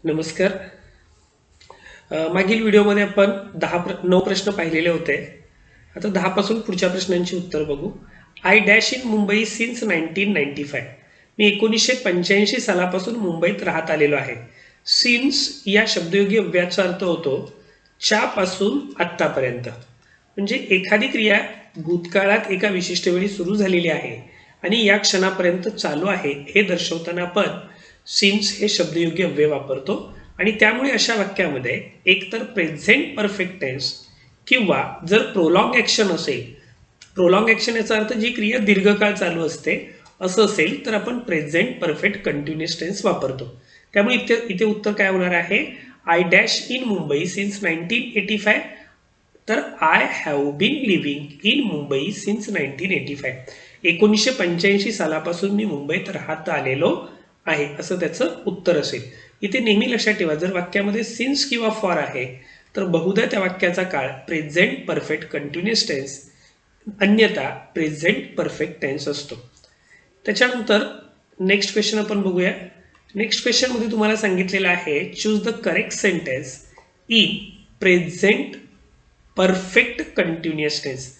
नमस्कार. मागील व्हिडिओमध्ये आपण 9 प्रश्न पाहिलेले होते. आता 10 पासून पुढच्या प्रश्नांची उत्तर बघू. I dash in Mumbai since 1995. मी 1985 सालापासून मुंबईत राहत आलेलो आहे. सिन्स या शब्दयोगी अव्ययाचा अर्थ होतो च्या पासून आत्तापर्यंत. म्हणजे एखादी क्रिया भूतकाळात एका विशिष्ट वेळी सुरू झालेली आहे आणि या क्षणापर्यंत चालू आहे हे दर्शवताना आपण सिन्स हे शब्दयोगी अव्यय वापरतो. आणि त्यामुळे अशा वाक्यामध्ये एकतर प्रेझेंट परफेक्ट टेन्स किंवा जर प्रोलॉंग ऍक्शन असेल, प्रोलॉंग ऍक्शन याचा अर्थ जी क्रिया दीर्घकाळ चालू असते असं असेल तर आपण प्रेझेंट परफेक्ट कंटिन्युअस टेन्स वापरतो. त्यामुळे इथे उत्तर काय होणार आहे? I dash in Mumbai since 1985. तर I have been living in Mumbai since 1985. 1985 सालापासून मी मुंबईत राहत आलेलो आहे असं त्याचं उत्तर असेल. इथे नेहमी लक्षात ठेवा, जर वाक्यामध्ये सिन्स किंवा फॉर आहे तर बहुधा त्या वाक्याचा काळ प्रेझेंट परफेक्ट कंटिन्युअस टेन्स, अन्यथा प्रेझेंट परफेक्ट टेन्स असतो. त्याच्यानंतर नेक्स्ट क्वेश्चन आपण बघूया. नेक्स्ट क्वेश्चन मध्ये तुम्हाला सांगितलेलं आहे choose the correct sentence in present perfect continuous tense.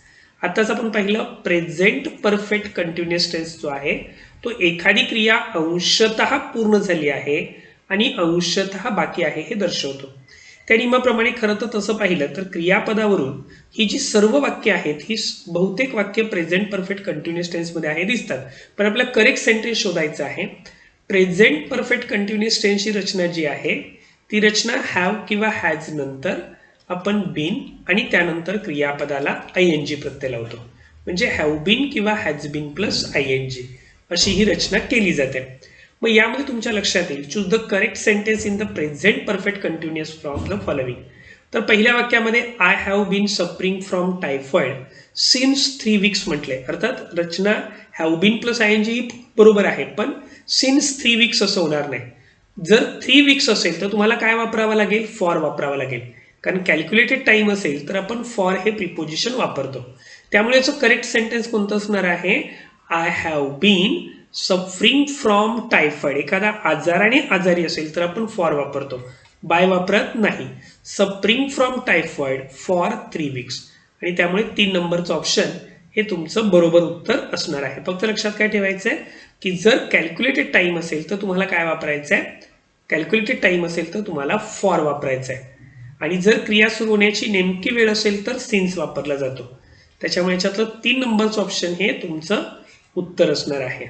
आताच आपण पाहिलं प्रेझेंट परफेक्ट कंटिन्युअस टेन्स जो आहे तो एखादी क्रिया अंशतः पूर्ण झाली आहे आणि अंशतः बाकी आहे हे दर्शवतो. त्या नियमाप्रमाणे खरं तर तसं पाहिलं तर क्रियापदावरून ही जी सर्व वाक्य आहेत ही बहुतेक वाक्य प्रेझेंट परफेक्ट कंटिन्युअस टेन्समध्ये आहे दिसतात. पण आपल्याला करेक्ट सेंटेन्स शोधायचं आहे. प्रेझेंट परफेक्ट कंटिन्युअस टेन्सची रचना जी आहे ती रचना हॅव किंवा हॅज नंतर आपण बीन आणि त्यानंतर क्रियापदाला आयएनजी प्रत्यय लावतो. म्हणजे हॅव बीन किंवा हॅज बीन प्लस आयएनजी अशी ही रचना केली जाते. मग यामध्ये तुमच्या लक्षात येईल choose the correct sentence in the present perfect continuous from the following. तर पहिल्या वाक्यामध्ये I have been suffering from typhoid since 3 weeks म्हटले. अर्थात रचना हॅव बीन प्लस आयएनजी ही बरोबर आहे, पण सिन्स 3 वीक्स असं होणार नाही. जर 3 वीक्स असेल तर तुम्हाला काय वापरावं लागेल? फॉर वापरावं लागेल. कारण कॅल्क्युलेटेड टाइम असेल तर आपण फॉर हे प्रिपोजिशन वापरतो. त्यामुळे याचं करेक्ट सेंटेन्स कोणतं असणार आहे? I have been suffering from typhoid. एखादा आजाराने आजारी असेल तर आपण फॉर वापरतो, बाय वापरत नाही. Suffering from typhoid for 3 weeks. आणि त्यामुळे 3 नंबरचं ऑप्शन हे तुमचं बरोबर उत्तर असणार आहे. फक्त लक्षात काय ठेवायचं आहे की जर कॅल्क्युलेटेड टाइम असेल तर तुम्हाला काय वापरायचं आहे? कॅल्क्युलेटेड टाइम असेल तर तुम्हाला फॉर वापरायचं आहे. आणि जर क्रिया सुरू होण्याची नेमकी वेळ असेल तर सिन्स वापरला जातो. त्याच्यामुळे याच्यातलं 3 नंबरचं ऑप्शन हे तुमचं उत्तर असणार आहे.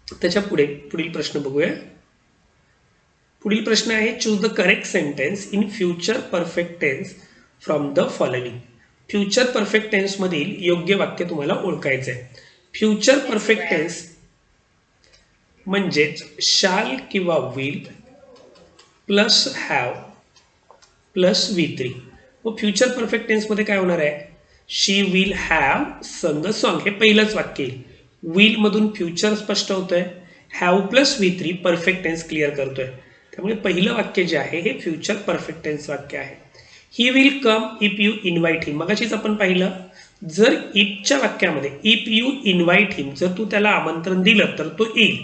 त्याच्या पुढील प्रश्न बघूया. पुढील प्रश्न आहे choose the correct sentence in future perfect tense from the following. Future perfect tense मधील योग्य वाक्य तुम्हाला ओळखायचं आहे. फ्युचर परफेक्ट टेन्स म्हणजेच शाल किंवा will plus have plus V3. व फ्युचर परफेक्ट टेन्समध्ये काय होणार आहे? She will have sung song हे पहिलंच वाक्य येईल. विल मधून फ्युचर स्पष्ट होतंय, have plus V3 perfect tense clear करतोय. त्यामुळे पहिलं वाक्य जे आहे हे फ्युचर परफेक्ट टेन्स वाक्य आहे. He will come if you invite him. मगाशीच आपण पाहिलं जर इफच्या वाक्यामध्ये इफ यू इन्व्हाइट हिम, जर तू त्याला आमंत्रण दिलं तर तो येईल.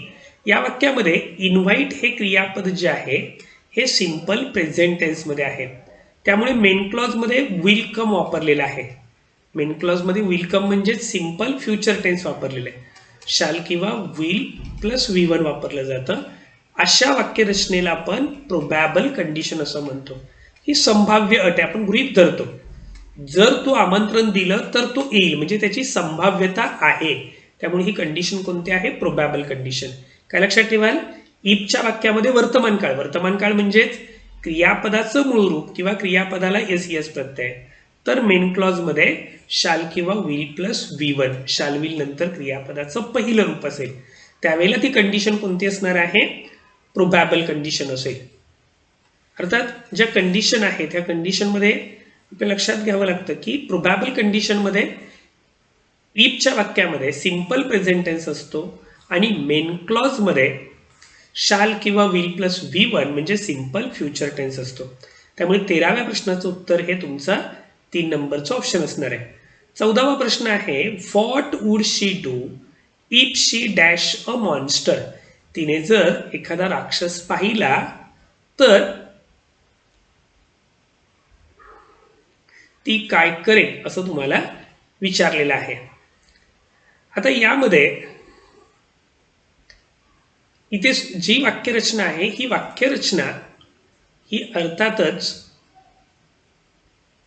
या वाक्यामध्ये इन्व्हाइट हे क्रियापद जे आहे हे सिंपल प्रेझेंट टेन्स मध्ये आहे. त्यामुळे मेन क्लॉज मध्ये विल कम वापरलेला आहे. मेन क्लॉज मध्ये विल कम म्हणजे सिंपल फ्युचर टेन्स वापरलेलं आहे. शाल किंवा विल प्लस V1 वापरलं जातं. अशा वाक्यरचनेला आपण प्रोबॅबल कंडिशन असं म्हणतो. ही संभाव्य अट आहे, आपण गृहीत धरतो. जर तू आमंत्रण दिलं तर तो येईल म्हणजे त्याची संभाव्यता आहे. त्यामुळे ही कंडिशन कोणती आहे? प्रोबॅबल कंडिशन. काय लक्षात ठेवाल? इफच्या वाक्यामध्ये वर्तमान काळ, वर्तमान काळ म्हणजेच क्रियापदाचं मूळ रूप किंवा क्रियापदाला एस प्रत्यय. तर मेन क्लॉज मध्ये शाल किंवा will plus V1, shall will नंतर क्रियापदाचं पहिलं रूप असेल. त्यावेळेला ती कंडिशन कोणती असणार आहे? प्रोबॅबल कंडिशन असेल. अर्थात ज्या कंडिशन आहे त्या कंडिशन मध्ये आपल्या लक्षात घ्यावं लागतं की प्रोबॅबल कंडिशन मध्ये इफच्या वाक्यामध्ये सिंपल प्रेझेंट टेन्स असतो आणि मेन क्लॉज मध्ये शाल किंवा विल प्लस V1 म्हणजे सिंपल फ्युचर टेन्स असतो. त्यामुळे 13व्या प्रश्नाचं उत्तर हे तुमचा 3 नंबरचं ऑप्शन असणार आहे. 14वा प्रश्न आहे what would she do if she dash a monster, तिने जर एखादा राक्षस पाहिला तर ती काय करेल असं तुम्हाला विचारलेलं आहे. आता यामध्ये इथे जी वाक्यरचना आहे ही वाक्यरचना ही अर्थातच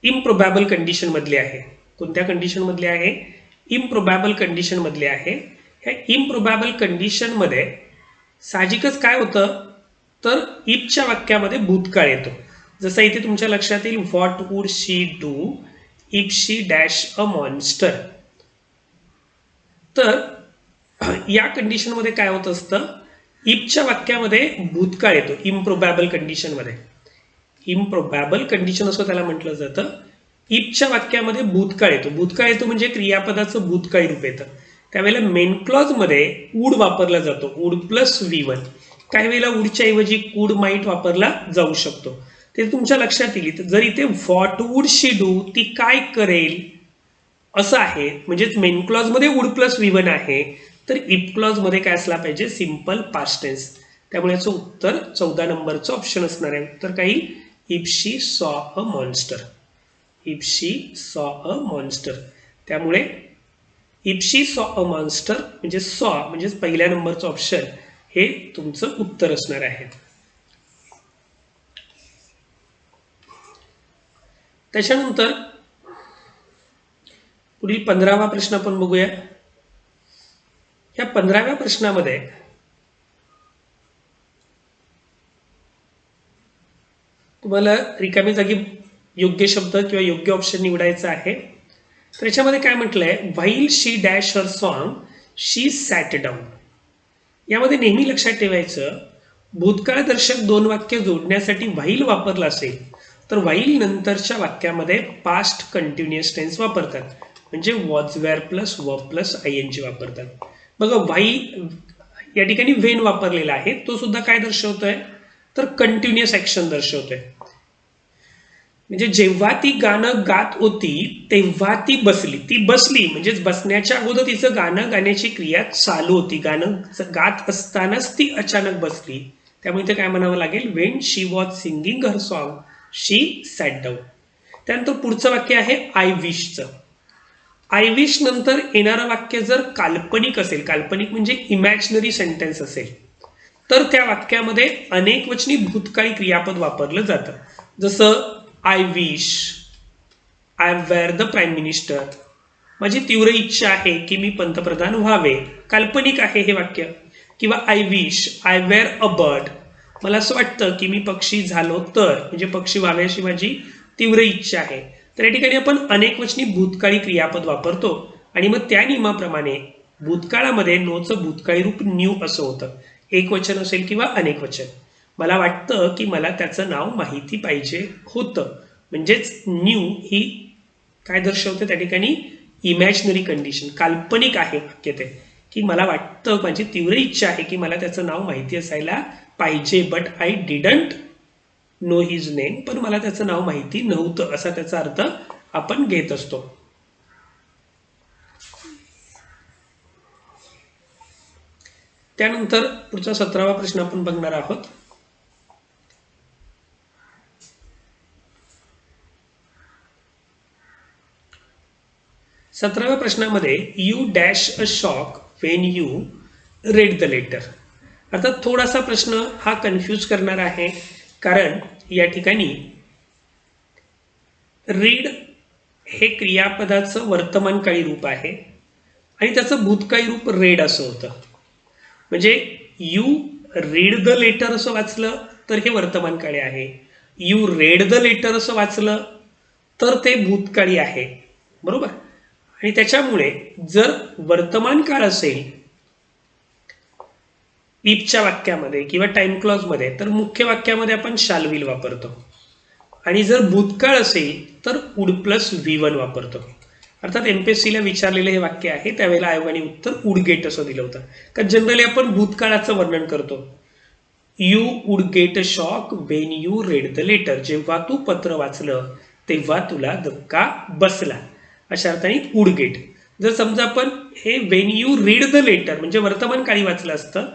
इम्प्रोबॅबल कंडिशन मधली आहे. कोणत्या कंडिशन मधली आहे? इम्प्रोबॅबल कंडिशन मधली आहे. ह्या इम्प्रोबॅबल कंडिशन मध्ये साहजिकच काय होतं तर इफच्या वाक्यामध्ये भूतकाळ येतो. जसं इथे तुमच्या लक्षात येईल, what would she do if she dash a monster. तर या कंडिशन मध्ये काय होत असतं, इफच्या वाक्यामध्ये भूतकाळ येतो इम्प्रोबॅबल कंडिशन मध्ये. इम्प्रोबॅबल कंडिशन असं त्याला म्हटलं जातं. इफच्या वाक्यामध्ये भूतकाळ येतो. भूतकाळ येतो म्हणजे क्रियापदाचं भूतकाळी रूप येतं. त्यावेळेला मेन क्लॉज मध्ये वुड वापरला जातो, वुड प्लस V1. काही वेळेला वुडच्या ऐवजी कुड माईट वापरला जाऊ शकतो. ते तुमच्या लक्षात येईल. जर इथे व्हॉट वुड शी डू, ती काय करेल असं आहे, म्हणजेच मेन क्लॉज मध्ये वुड प्लस V1 आहे, तर इफ क्लॉज मध्ये काय असला पाहिजे, सिंपल पास्ट टेन्स. त्यामुळे याचं उत्तर 14 नंबरचं ऑप्शन असणार आहे. उत्तर काही if she saw a monster. If she saw a monster. त्यामुळे if she saw a monster म्हणजे सॉ म्हणजेच पहिल्या नंबरचं ऑप्शन हे तुमचं उत्तर असणार आहे. त्याच्यानंतर पुढील 15वा प्रश्न आपण बघूया. या 15व्या प्रश्नामध्ये तुम्हाला रिकामी जागी योग्य शब्द किंवा योग्य ऑप्शन निवडायचा आहे. त्याच्यामध्ये काय म्हटलंय, while she dash her song she sat down. यामध्ये नेहमी लक्षात ठेवायचं, भूतकाळदर्शक दोन वाक्य जोडण्यासाठी व्हाईल वापरला असेल तर व्हाईल नंतरच्या वाक्यामध्ये पास्ट कंटिन्युअस टेन्स वापरतात, म्हणजे was were plus verb plus ING वापरतात. बघा व्हाईल या ठिकाणी वेन वापरलेला आहे, तो सुद्धा काय दर्शवतोय तर कंटिन्युअस ऍक्शन दर्शवतोय. म्हणजे जेव्हा ती गाणं गात होती तेव्हा ती बसली. ती बसली म्हणजेच बसण्याच्या अगोदर तिचं गाणं गाण्याची क्रिया चालू होती. गाणं गात असतानाच ती अचानक बसली. त्यामुळे ते काय म्हणावं लागेल, when she was singing her song she sat down. त्यानंतर पुढचं वाक्य आहे आय विशचं. आय विश नंतर येणारं वाक्य जर काल्पनिक असेल, काल्पनिक म्हणजे इमॅजिनरी सेंटेन्स असेल, तर त्या वाक्यामध्ये अनेक वचनी भूतकाळी क्रियापद वापरलं जातं. जसं I wish I were the prime minister. माझी तीव्र इच्छा आहे की मी पंतप्रधान व्हावे, काल्पनिक आहे हे वाक्य. किंवा I wish I were a bird, मला असं वाटतं की मी पक्षी झालो तर, म्हणजे पक्षी व्हावे अशी माझी तीव्र इच्छा आहे. तर या ठिकाणी आपण अनेक वचनी भूतकाळी क्रियापद वापरतो आणि मग त्या नियमाप्रमाणे भूतकाळामध्ये नोचं भूतकाळी रूप न्यू असं होतं. एक वचन असेल किंवा अनेक वचन. मला वाटतं की मला त्याचं नाव माहिती पाहिजे होतं, म्हणजेच न्यू ही काय दर्शवते त्या ठिकाणी इमॅजिनरी कंडिशन, काल्पनिक आहे वाक्य ते, की मला वाटतं, माझी तीव्र इच्छा आहे की मला त्याचं नाव माहिती असायला पाहिजे, but I didn't know his name, पण मला त्याचं नाव माहिती नव्हतं, असा त्याचा अर्थ आपण घेत असतो. त्यानंतर पुढचा 17वा प्रश्न आपण बघणार आहोत. सतराव्या प्रश्नामध्ये you dash a shock when you read the letter. आता थोडासा प्रश्न हा कन्फ्यूज करणार आहे, कारण या ठिकाणी रीड हे क्रियापदाचं वर्तमानकाळी रूप आहे आणि त्याचं भूतकाळी रूप रेड असं होतं. म्हणजे यू रीड द लेटर असं वाचलं तर हे वर्तमानकाळी आहे, यू रेड द लेटर असं वाचलं तर ते भूतकाळी आहे, बरोबर. आणि त्याच्यामुळे जर वर्तमान काळ असेल इफच्या वाक्यामध्ये किंवा टाइम क्लॉज मध्ये, तर मुख्य वाक्यामध्ये आपण शाल विल वापरतो. आणि जर भूतकाळ असेल तर वुड प्लस V1 वापरतो. अर्थात MPSC ला विचारलेलं हे वाक्य आहे, त्यावेळेला आयोगाने उत्तर वुड गेट असं दिलं होतं. कारण जनरली आपण भूतकाळाचं वर्णन करतो. You would get a shock when you read the letter, जेव्हा तू पत्र वाचलं तेव्हा तुला धक्का बसला, अशा अर्थाने वुड गेट. जर समजा आपण हे when you read the letter म्हणजे वर्तमान काळी वाचलं असतं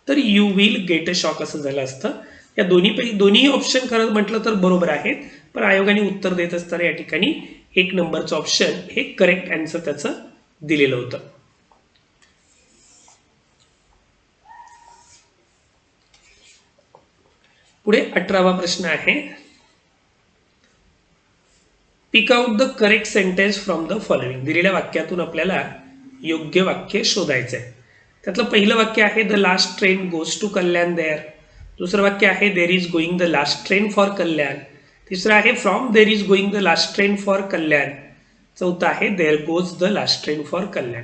तर you will get a shock असं झालं असतं. या दोन्ही ऑप्शन खरं म्हटलं तर बरोबर आहेत, पण आयोगाने उत्तर देत असताना या ठिकाणी 1 नंबरचं ऑप्शन हे करेक्ट आन्सर त्याचं दिलेलं होतं. पुढे 18वा प्रश्न आहे, pick out the correct sentence from the following. दिलेल्या वाक्यातून आपल्याला योग्य वाक्य शोधायचं आहे. त्यातलं पहिलं वाक्य आहे the last train goes to Kalyan there. दुसरं वाक्य आहे there is going the last train for Kalyan. तिसरं आहे from there is going the last train for Kalyan. चौथं आहे there goes the last train for Kalyan.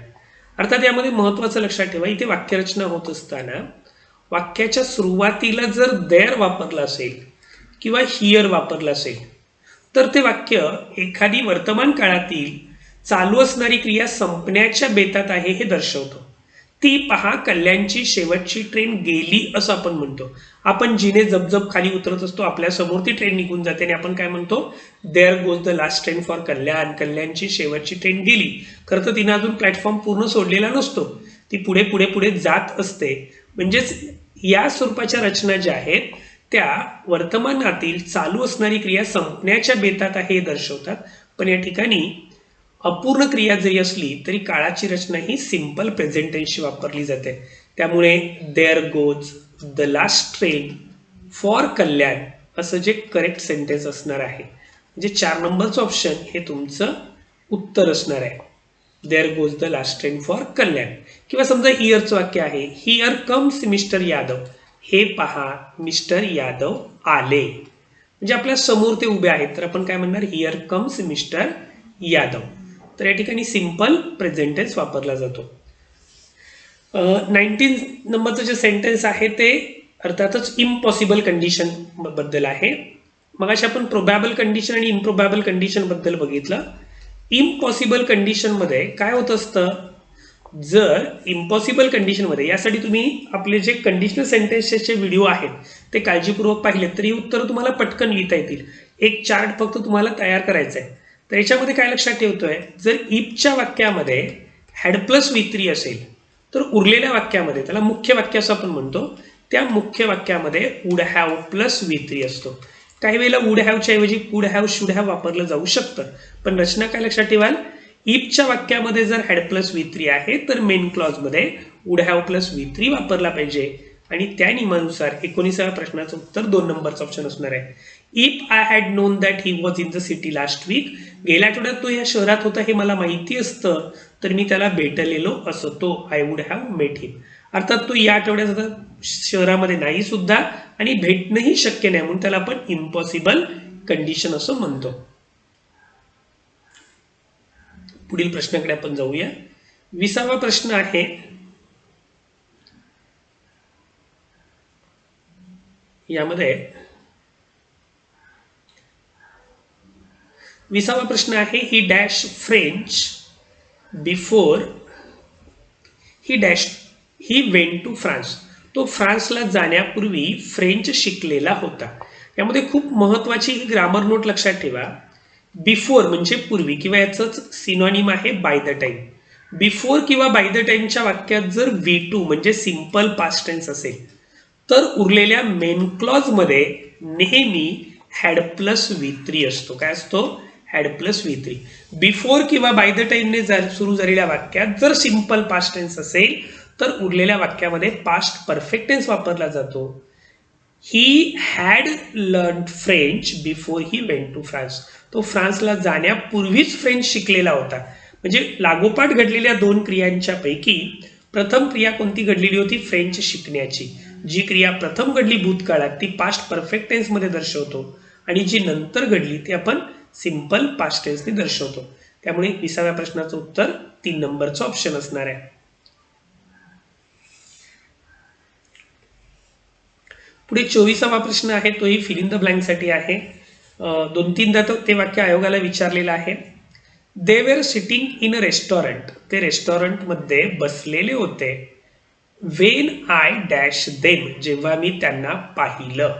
अर्थात यामध्ये महत्वाचं लक्षात ठेवा, इथे वाक्यरचना होत असताना वाक्याच्या सुरुवातीला जर देअर वापरलं असेल किंवा हिअर वापरलं असेल तर ते वाक्य एखादी वर्तमान काळातील चालू असणारी क्रिया संपण्याच्या बेतात आहे हे दर्शवतं. ती पहा कल्याणची शेवटची ट्रेन गेली असं आपण म्हणतो. आपण जिने जपजप खाली उतरत असतो आपल्या समोर ती ट्रेन निघून जाते आणि आपण काय म्हणतो, there goes the last train for Kalyan. कल्याणची शेवटची ट्रेन गेली. खरं तर तिने अजून प्लॅटफॉर्म पूर्ण सोडलेला नसतो, ती पुढे पुढे पुढे जात असते. म्हणजेच या स्वरूपाच्या रचना ज्या आहेत त्या वर्तमानातील चालू असणारी क्रिया संपण्याच्या बेतात आहे हे दर्शवतात. पण या ठिकाणी अपूर्ण क्रिया जरी असली तरी काळाची रचना ही सिंपल प्रेझेंट टेन्सची वापरली जाते. त्यामुळे there goes the last train for Kalyan असं जे करेक्ट सेंटेन्स असणार आहे म्हणजे 4 नंबरचं ऑप्शन हे तुमचं उत्तर असणार आहे. There goes the last train for Kalyan. किंवा समजा हिअरचं वाक्य आहे हिअर कम्स मिस्टर यादव. हे पहा मिस्टर यादव आले. म्हणजे आपल्या समोर ते उभे आहेत तर आपण काय म्हणणार, हिअर कम्स मिस्टर यादव. तर या ठिकाणी सिंपल प्रेझेंट टेन्स वापरला जातो. 19 नंबरचं जे सेंटेन्स आहे ते अर्थातच इम्पॉसिबल कंडिशन बद्दल आहे. मगाशी आपण प्रोबॅबल कंडिशन आणि इम्प्रोबॅबल कंडिशन बद्दल बघितलं. इम्पॉसिबल कंडिशन मध्ये काय होत असतं, जर इम्पॉसिबल कंडिशन मध्ये, यासाठी तुम्ही आपले जे कंडिशनल सेंटेन्सेसचे व्हिडिओ आहेत ते काळजीपूर्वक पाहिलेत तर ही उत्तर तुम्हाला पटकन लिहिता येतील. एक चार्ट फक्त तुम्हाला तयार करायचा आहे. तर याच्यामध्ये काय लक्षात ठेवतोय, जर इफच्या वाक्यामध्ये हॅड प्लस V3 असेल तर उरलेल्या वाक्यामध्ये, त्याला मुख्य वाक्य असं आपण म्हणतो, त्या मुख्य वाक्यामध्ये वुड हॅव प्लस V3 असतो. काही वेळेला वुड हॅवच्या ऐवजी कुड हॅव शुड हॅव वापरलं जाऊ शकतं. पण रचना काय लक्षात ठेवाल, इफच्या वाक्यामध्ये जर हॅड प्लस V3 आहे तर मेन क्लॉज मध्ये वुड हॅव प्लस V3 वापरला पाहिजे. आणि त्या नियमानुसार 19व्या प्रश्नाचं उत्तर 2 नंबरचं ऑप्शन असणार आहे. If I had known that he was in the city last week. गेल्या आठवड्यात तो या शहरात होता हे मला माहिती असतं तर मी त्याला भेटलेलो असतो. आय वुड हॅव मेट हिम. अर्थात तो या आठवड्यात शहरामध्ये नाही सुद्धा आणि भेटणंही शक्य नाही, म्हणून त्याला आपण इम्पॉसिबल कंडिशन असं म्हणतो. पुढील प्रश्नाकडे आपण जाऊया. 20वा प्रश्न आहे, यामध्ये 20वा प्रश्न आहे he dash French before he dash he went to France. तो फ्रान्सला जाण्यापूर्वी फ्रेंच शिकलेला होता. यामध्ये खूप महत्वाची ही ग्रामर नोट लक्षात ठेवा. बिफोर म्हणजे पूर्वी किंवा याचंच सिनॉनिम आहे बाय द टाइम. बिफोर किंवा बाय द टाइमच्या वाक्यात जर V2 म्हणजे सिंपल पास्ट टेन्स असेल तर उरलेल्या मेन क्लॉज मध्ये नेहमी हॅड प्लस V3 असतो. काय असतो, हॅड प्लस V3. बिफोर किंवा बाय द टाइमने सुरू झालेल्या वाक्यात जर सिंपल पास्ट टेन्स असेल तर उरलेल्या वाक्यामध्ये पास्ट परफेक्ट टेन्स वापरला जातो. He had learn French before he went to France. तो फ्रान्सला जाण्यापूर्वीच फ्रेंच शिकलेला होता. म्हणजे लागोपाठ घडलेल्या 2 क्रियांच्या पैकी प्रथम क्रिया कोणती घडलेली होती, फ्रेंच शिकण्याची. जी क्रिया प्रथम घडली भूतकाळात ती पास्ट परफेक्ट टेन्स मध्ये दर्शवतो आणि जी नंतर घडली ती आपण सिंपल पास्ट टेन्सने दर्शवतो. त्यामुळे 20व्या प्रश्नाचं उत्तर 3 नंबरचं ऑप्शन असणार आहे. पुढे 24वा प्रश्न आहे, तोही फिल इन द ब्लँक साठी आहे. 2-3दा ते वाक्य आयोगाला विचारलेलं आहे. They were sitting in a restaurant. ते रेस्टॉरंट मध्ये बसलेले होते. When I dash them. जेव्हा मी त्यांना पाहिलं.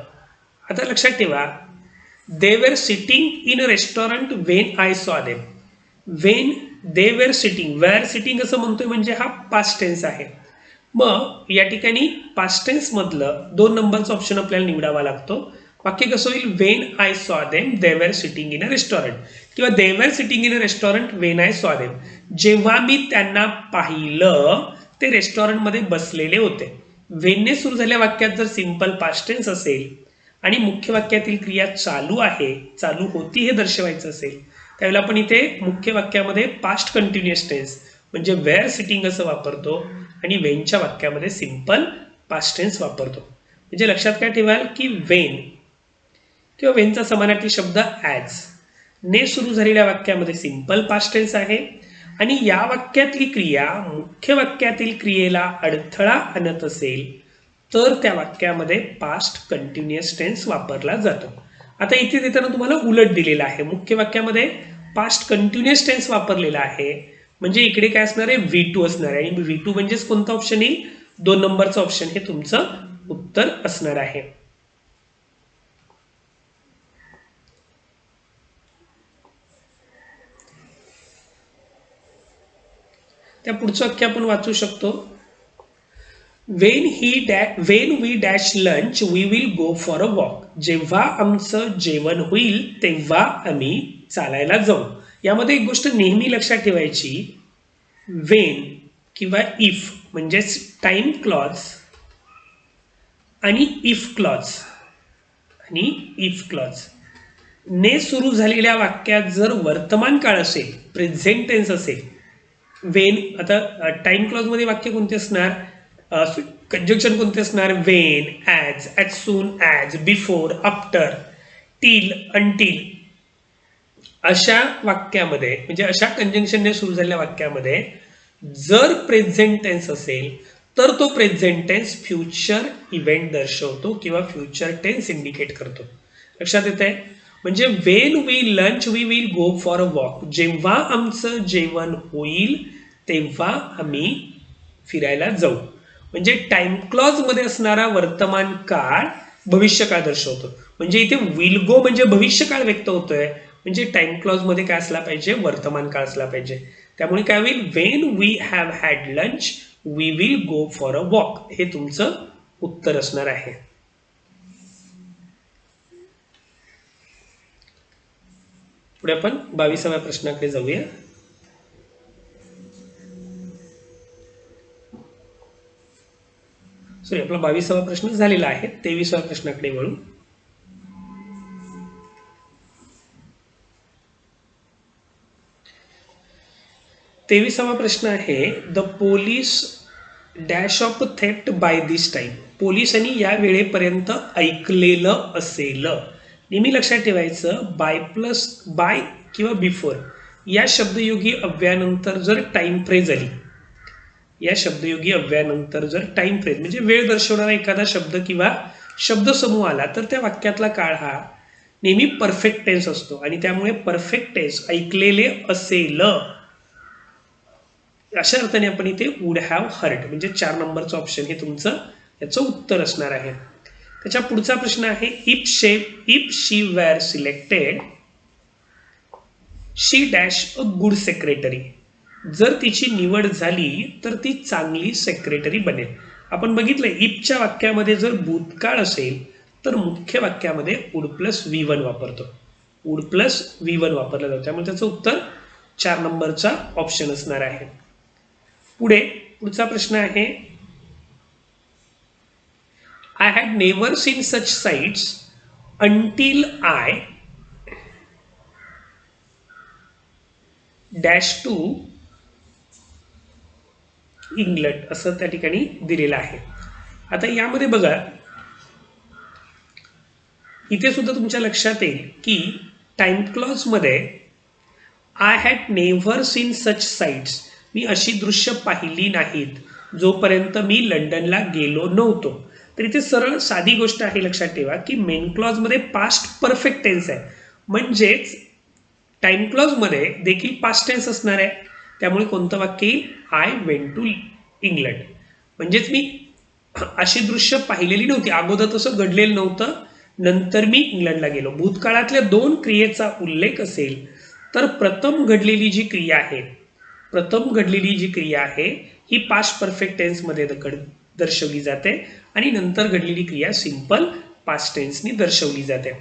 आता लक्षात ठेवा, they were sitting in a restaurant when I saw them. When they were sitting, were sitting असं म्हणतोय म्हणजे हा पास्ट टेन्स आहे. मग या ठिकाणी पास्ट टेन्स मधलं 2 नंबरचा ऑप्शन आपल्याला निवडावा लागतो. वाक्य कसं होईल, when I saw them they were sitting in a restaurant, किंवा they were sitting in a restaurant when I saw them, जेव्हा मी त्यांना पाहिलं ते रेस्टॉरंटमध्ये बसलेले होते. वेनने सुरू झालेल्या वाक्यात जर सिंपल पास्ट टेन्स असेल आणि मुख्य वाक्यातील क्रिया चालू आहे, चालू होती हे दर्शवायचं असेल, त्यावेळेला आपण इथे मुख्य वाक्यामध्ये पास्ट कंटिन्युअस टेन्स म्हणजे वेअर सिटिंग असं वापरतो आणि वेनच्या वाक्यामध्ये सिंपल पास्ट टेन्स वापरतो. म्हणजे लक्षात काय ठेवाल की वेन किंवा वेनचा समानार्थी शब्द ॲज ने सुरू झालेल्या वाक्यामध्ये सिंपल पास्ट टेन्स आहे आणि या वाक्यातली क्रिया मुख्य वाक्यातील क्रियेला अडथळा आणत असेल तर त्या वाक्यामध्ये पास्ट कंटिन्युअस टेन्स वापरला जातो. आता इथे देताना तुम्हाला उलट दिलेला आहे, मुख्य वाक्यामध्ये पास्ट कंटिन्युअस टेन्स वापरलेला आहे म्हणजे इकडे काय असणार आहे, V2 असणार आहे. आणि V2 म्हणजेच कोणता ऑप्शन येईल, 2 नंबरचं ऑप्शन हे तुमचं उत्तर असणार आहे. त्या पुढचं वाक्य आपण वाचू शकतो. When we dash lunch we will go for a walk, जेव्हा आमचं जेवण होईल तेव्हा आम्ही चालायला जाऊ. यामध्ये एक गोष्ट नेहमी लक्षात ठेवायची, वेन किंवा इफ म्हणजेच टाइम क्लॉज आणि इफ क्लॉज ने सुरू झालेल्या वाक्यात जर वर्तमान काळ असेल, प्रेझेंट टेन्स असेल, वेन, आता टाइम क्लॉज मध्ये वाक्य कोणते असणार, कंजंक्शन कोणते असणार, Wien, as, as soon as, before, after, till, until, अशा वाक्यामध्ये म्हणजे अशा कंजंक्शनने सुरू झालेल्या वाक्यामध्ये जर प्रेझेंट टेन्स असेल तर तो प्रेझेंट टेन्स फ्युचर इव्हेंट दर्शवतो किंवा फ्युचर टेन्स इंडिकेट करतो. लक्षात येत आहे. म्हणजे when we lunch we will go for a walk, जेव्हा आमचं जेवण होईल तेव्हा आम्ही फिरायला जाऊ. म्हणजे टाइम क्लॉज मध्ये असणारा वर्तमान काळ भविष्यकाळ दर्शवतो. म्हणजे इथे विल गो म्हणजे भविष्यकाळ व्यक्त होतोय, म्हणजे टाइम क्लॉज मध्ये काय असला पाहिजे, वर्तमान काळ असला पाहिजे. त्यामुळे काय होईल, when we have had lunch we will go for a walk, हे तुमचं उत्तर असणार आहे. पुढे आपण 22व्या प्रश्नाकडे जाऊया. सॉरी, आपला 22वा प्रश्न झालेला आहे. 23व्या प्रश्नाकडे वळू. तेविसावा प्रश्न आहे, the police dash of theft by this time, पोलिसांनी या वेळेपर्यंत ऐकलेलं असेल. नेहमी लक्षात ठेवायचं, बाय किंवा बिफोर या शब्दयोगी अव्ययानंतर जर टाइम फ्रेज आली, या शब्दयोगी अव्ययानंतर जर टाइम फ्रेज म्हणजे वेळ दर्शवणारा एखादा शब्द किंवा शब्दसमूह आला तर त्या वाक्यातला काळ हा नेहमी परफेक्ट टेन्स असतो आणि त्यामुळे परफेक्ट टेन्स ऐकलेले असेल अशा अर्थाने आपण इथे वुड हॅव हर्ड म्हणजे 4 नंबरचं ऑप्शन हे तुमचं याचं उत्तर असणार आहे. त्याच्या पुढचा प्रश्न आहे, if she were selected she dash a good secretary, जर तिची निवड झाली तर ती चांगली सेक्रेटरी बनेल. आपण बघितलं इफच्या वाक्यामध्ये जर भूतकाळ असेल तर मुख्य वाक्यामध्ये वुड प्लस V1 वापरतो, वुड प्लस V1 वापरलं जातं. त्यामुळे त्याचं उत्तर 4 नंबरचा ऑप्शन असणार आहे. पुढचा प्रश्न आहे, I had never seen such sights until I dash to England, असं त्या ठिकाणी दिलेलं आहे. आता यामध्ये बघा, इथे सुद्धा तुमच्या लक्षात येईल की टाइम क्लॉज मध्ये I had never seen such sights, मी अशी दृश्य पाहिली नाहीत जोपर्यंत मी लंडनला गेलो नव्हतो. तर इथे सरळ साधी गोष्ट आहे, लक्षात ठेवा की मेन क्लॉज मध्ये पास्ट परफेक्ट टेन्स आहे, म्हणजेच टाइम क्लॉज मध्ये देखील पास्ट टेन्स असणार आहे. त्यामुळे कोणतं वाक्य येईल, आय वेंट टू इंग्लंड, म्हणजेच मी अशी दृश्य पाहिलेली नव्हती, अगोदर तसं घडलेलं नव्हतं, नंतर मी इंग्लंडला गेलो. भूतकाळातल्या 2 क्रियेचा उल्लेख असेल तर प्रथम घडलेली जी क्रिया आहे प्रथम घडलेली जी क्रिया आहे ही पास्ट परफेक्ट टेन्समध्ये दर्शवली जाते आणि नंतर घडलेली क्रिया सिंपल पास्ट टेन्सनी दर्शवली जाते.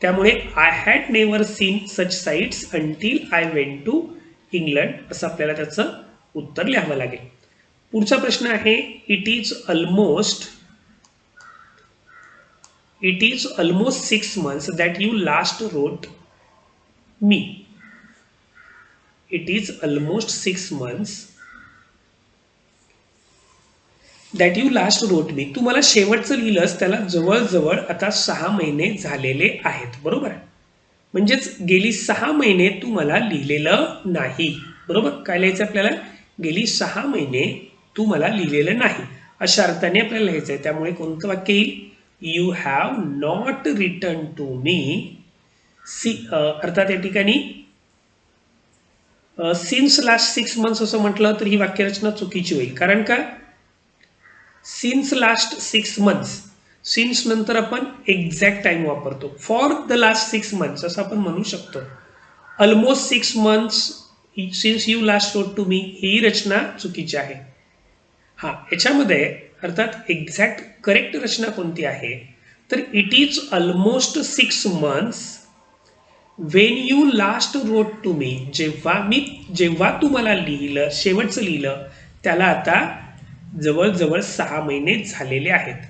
त्यामुळे I had never seen such sights until I went to England असं आपल्याला त्याचं उत्तर लिहावं लागेल. पुढचा प्रश्न आहे it is almost 6 months that you last wrote me. It is almost 6 months that you last wrote me. तू मला शेवटचं लिहिलंस त्याला जवळजवळ आता 6 महिने झालेले आहेत. बरोबर आहे. म्हणजेच गेली 6 महिने तू मला लिहिलेलं नाही. बरोबर. काय लिहायचं आपल्याला? गेली 6 महिने तू मला लिहिलेलं नाही अशा अर्थाने आपल्याला लिहायचं आहे. त्यामुळे कोणतं वाक्य येईल? You have not return to me. अर्थात या ठिकाणी सिन्स लास्ट 6 months असं म्हटलं तर ही वाक्यरचना चुकीची होईल. कारण का? सिन्स लास्ट 6 months, सिन्स नंतर आपण एक्झॅक्ट टाइम वापरतो. फॉर द लास्ट 6 months असं आपण म्हणू शकतो. Almost 6 months since you last wrote to me ही रचना चुकीची आहे. हा, याच्यामध्ये अर्थात एक्झॅक्ट करेक्ट रचना कोणती आहे तर it is almost 6 months when you last wrote to me. जेव्हा तू मला लिहिलं, शेवटचं लिहिलं त्याला आता जवळजवळ 6 महिने झालेले आहेत.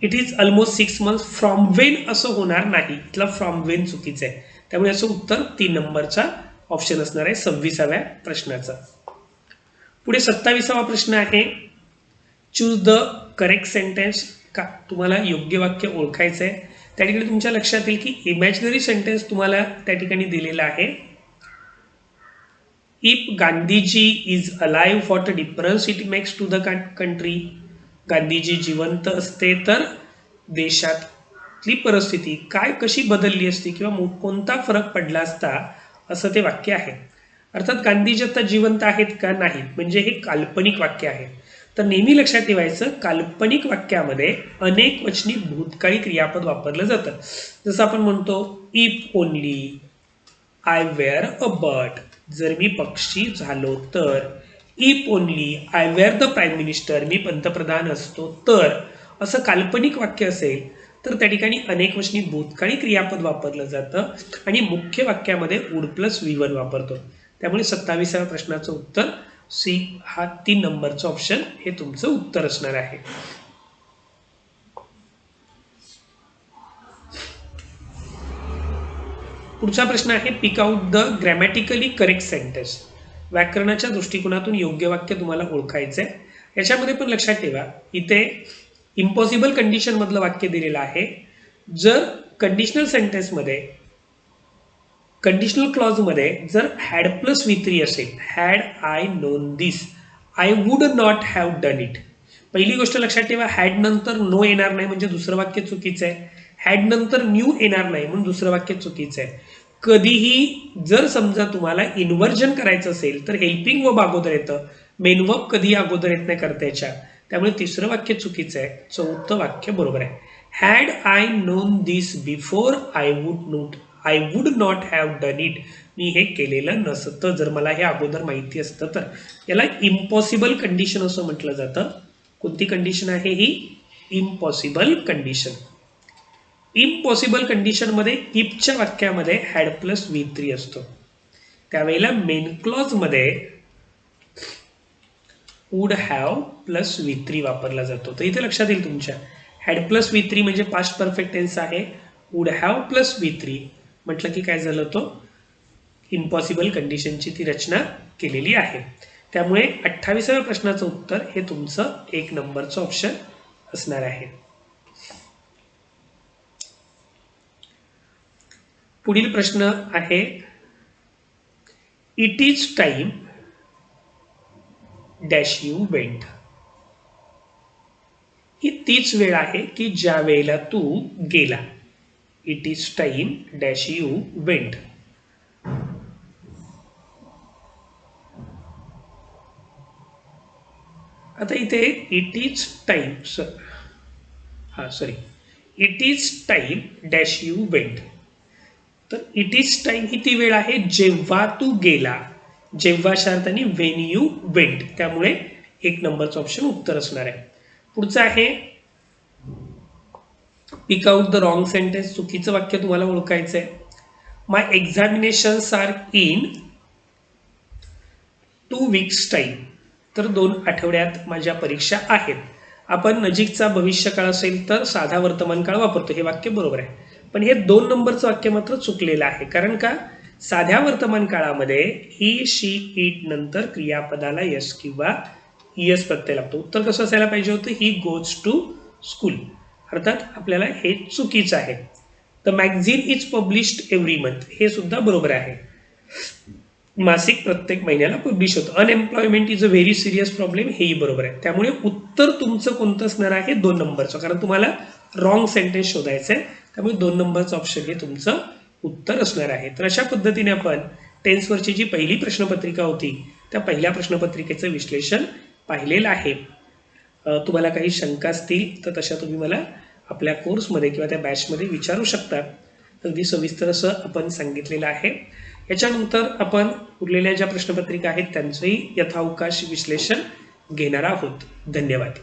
It is almost 6 months from Wien असं होणार नाही. इथला फ्रॉम वेन चुकीचं आहे. त्यामुळे असं उत्तर 3 नंबरचा ऑप्शन असणार आहे 26व्या प्रश्नाचा. पुढे 27वा प्रश्न आहे चूज द करेक्ट सेंटेन्स. का तुम्हाला योग्य वाक्य ओळखायचं आहे. त्या ठिकाणी तुमच्या लक्षात येईल की इमॅजिनरी सेंटेन्स तुम्हाला त्या ठिकाणी दिलेला आहे. If Gandhiji is alive what difference it makes to the country. Gandhiji जिवंत असते तर देशातली परिस्थिती कशी बदलली असती किंवा कोणता फरक पडला असता असं ते वाक्य आहे. अर्थात गांधीजी आता जिवंत आहेत का? नाहीत. म्हणजे हे काल्पनिक वाक्य आहे. तर नेहमी लक्षात ठेवायचं काल्पनिक वाक्यामध्ये अनेक वचनी भूतकाळी क्रियापद वापरलं जातं. जसं आपण म्हणतो if only I were a bird. जर मी पक्षी झालो तर. If only I were the prime minister. मी पंतप्रधान असतो तर. असं काल्पनिक वाक्य असेल तर त्या ठिकाणी अनेक वचनी भूतकाळी क्रियापद वापरलं जातं आणि मुख्य वाक्यामध्ये वुड प्लस V1 वापरतो. त्यामुळे 27व्या प्रश्नाचं उत्तर सी हा 3 नंबरचं ऑप्शन हे तुमचं उत्तर असणार आहे. पुढचा प्रश्न आहे pick out the grammatically correct sentence. व्याकरणाच्या दृष्टिकोनातून योग्य वाक्य तुम्हाला ओळखायचं आहे. याच्यामध्ये पण लक्षात ठेवा इथे इम्पॉसिबल कंडिशन मधलं वाक्य दिलेलं आहे. जर कंडिशनल सेंटेन्समध्ये कंडिशनल क्लॉजमध्ये जर हॅड प्लस V3 असेल, had I known this I would not have done it. पहिली गोष्ट लक्षात ठेवा हॅड नंतर नो येणार नाही म्हणजे दुसरं वाक्य चुकीचं आहे. हॅड नंतर न्यू येणार नाही म्हणून दुसरं वाक्य चुकीचं आहे. कधीही जर समजा तुम्हाला इन्व्हर्जन करायचं असेल तर हेल्पिंग वर्ब अगोदर येतं. मेन वर्ब कधीही अगोदर येत नाही कर्त्याच्या. त्यामुळे तिसरं वाक्य चुकीचं आहे. चौथं वाक्य बरोबर आहे. Had I known this before I would not have done it. मी हे केलेलं नसतं जर मला हे अगोदर माहिती असतं तर. याला इम्पॉसिबल कंडिशन असं म्हटलं जातं. कोणती कंडिशन आहे ही? Impossible condition. इम्पॉसिबल कंडिशनमध्ये इफच्या वाक्यामध्ये हॅड प्लस V3 असतो. त्यावेळेला मेन क्लॉजमध्ये वुड हॅव प्लस V3 वापरला जातो. तर इथे लक्षात येईल तुमच्या हॅड प्लस V3 म्हणजे पास्ट परफेक्ट टेन्स आहे. वुड हॅव प्लस V3 म्हटलं की काय झालं तो इम्पॉसिबल कंडिशनची ती रचना केलेली आहे. त्यामुळे 28व्या प्रश्नाचं उत्तर हे तुमचं 1 नंबरचं ऑप्शन असणार आहे. पुढील प्रश्न आहे it is time dash you went. ही तीच वेळ आहे की ज्या वेळेला तू गेला. It is time dash you went. आता इथे it is time it is time dash you went. तर इट इज टाइम ही ती वेळ आहे जेव्हा तू गेला. जेव्हाच्या अर्थाने व्हेन यू वेंट, त्यामुळे 1 नंबरचं ऑप्शन उत्तर असणार आहे. पुढचं आहे pick out the wrong sentence. चुकीचं वाक्य तुम्हाला ओळखायचं आहे. My examinations are in 2 weeks time. तर 2 आठवड्यात माझ्या परीक्षा आहेत. आपण नजीकचा भविष्यकाळ असेल तर साधा वर्तमान काळ वापरतो, हे वाक्य बरोबर आहे. पण हे 2 नंबरचं वाक्य मात्र चुकलेलं आहे. कारण का, साध्या वर्तमान काळामध्ये ही, शी, इट नंतर क्रियापदाला यस किंवा ईएस प्रत्यय लागतो. उत्तर कसं असायला पाहिजे होतं, ही गोज टू स्कूल. अर्थात आपल्याला हे चुकीचं आहे. The magazine is published every month, हे सुद्धा बरोबर आहे. मासिक प्रत्येक महिन्याला पब्लिश होतं. Unemployment is a very serious problem, हेही बरोबर आहे. त्यामुळे उत्तर तुमचं कोणतं असणार आहे, 2 नंबरचं. कारण तुम्हाला रॉंग सेंटेन्स शोधायचं आहे, त्यामुळे 2 नंबरचं ऑप्शन हे तुमचं उत्तर असणार आहे. तर अशा पद्धतीने आपण टेन्सवरची जी पहिली प्रश्नपत्रिका होती त्या पहिल्या प्रश्नपत्रिकेचं विश्लेषण पाहिलेलं आहे. तुम्हाला काही शंका असतील तर तशा तुम्ही मला आपल्या कोर्समध्ये किंवा त्या बॅचमध्ये विचारू शकता. अगदी सविस्तर असं आपण सांगितलेलं आहे. याच्यानंतर आपण उरलेल्या ज्या प्रश्नपत्रिका आहेत त्यांचंही यथावकाश विश्लेषण घेणार आहोत. धन्यवाद.